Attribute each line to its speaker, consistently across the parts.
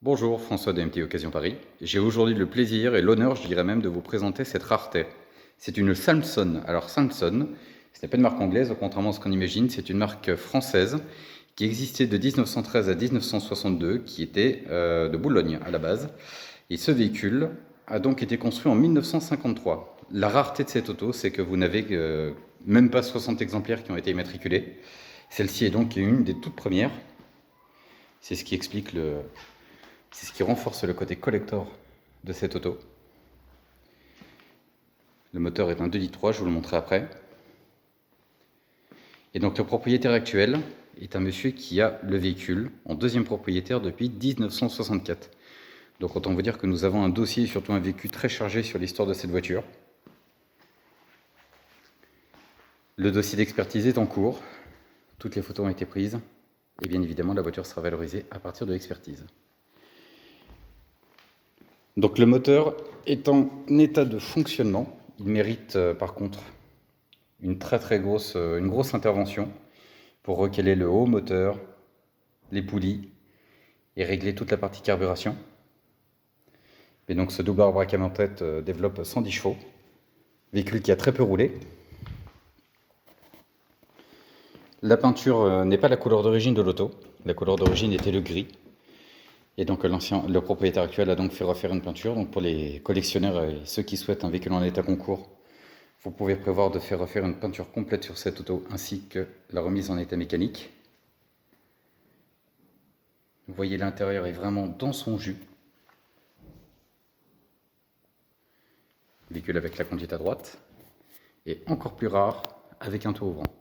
Speaker 1: Bonjour, François de MT Occasion Paris. J'ai aujourd'hui le plaisir et l'honneur, je dirais même, de vous présenter cette rareté. C'est une Samson. Alors Samson, ce n'est pas une marque anglaise, contrairement à ce qu'on imagine, c'est une marque française qui existait de 1913 à 1962, qui était de Boulogne à la base. Et ce véhicule a donc été construit en 1953. La rareté de cette auto, c'est que vous n'avez même pas 60 exemplaires qui ont été immatriculés. Celle-ci est donc une des toutes premières. C'est ce qui explique c'est ce qui renforce le côté collector de cette auto. Le moteur est un 2,3 litres, je vous le montrerai après. Et donc le propriétaire actuel est un monsieur qui a le véhicule en deuxième propriétaire depuis 1964. Donc autant vous dire que nous avons un dossier, surtout un véhicule très chargé sur l'histoire de cette voiture. Le dossier d'expertise est en cours. Toutes les photos ont été prises. Et bien évidemment, la voiture sera valorisée à partir de l'expertise. Donc le moteur est en état de fonctionnement. Il mérite par contre une grosse intervention pour recaler le haut moteur, les poulies et régler toute la partie carburation. Et donc ce double arbre à cam en tête développe 110 chevaux, véhicule qui a très peu roulé. La peinture n'est pas la couleur d'origine de l'auto, la couleur d'origine était le gris. Et donc le propriétaire actuel a donc fait refaire une peinture. Donc pour les collectionneurs et ceux qui souhaitent un véhicule en état concours, vous pouvez prévoir de faire refaire une peinture complète sur cette auto ainsi que la remise en état mécanique. Vous voyez, l'intérieur est vraiment dans son jus. Véhicule avec la conduite à droite et encore plus rare avec un toit ouvrant.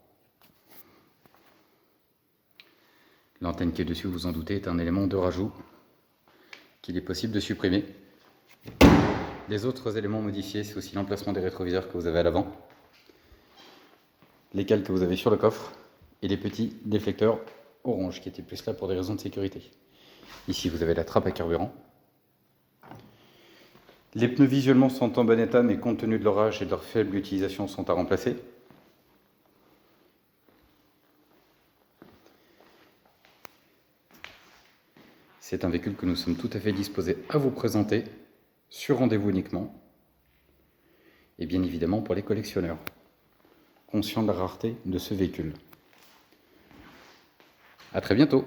Speaker 1: L'antenne qui est dessus, vous vous en doutez, est un élément de rajout qu'il est possible de supprimer. Les autres éléments modifiés, c'est aussi l'emplacement des rétroviseurs que vous avez à l'avant, les cales que vous avez sur le coffre et les petits déflecteurs orange qui étaient plus là pour des raisons de sécurité. Ici, vous avez la trappe à carburant. Les pneus visuellement sont en bon état, mais compte tenu de leur âge et de leur faible utilisation, sont à remplacer. C'est un véhicule que nous sommes tout à fait disposés à vous présenter, sur rendez-vous uniquement, et bien évidemment pour les collectionneurs, conscients de la rareté de ce véhicule. À très bientôt.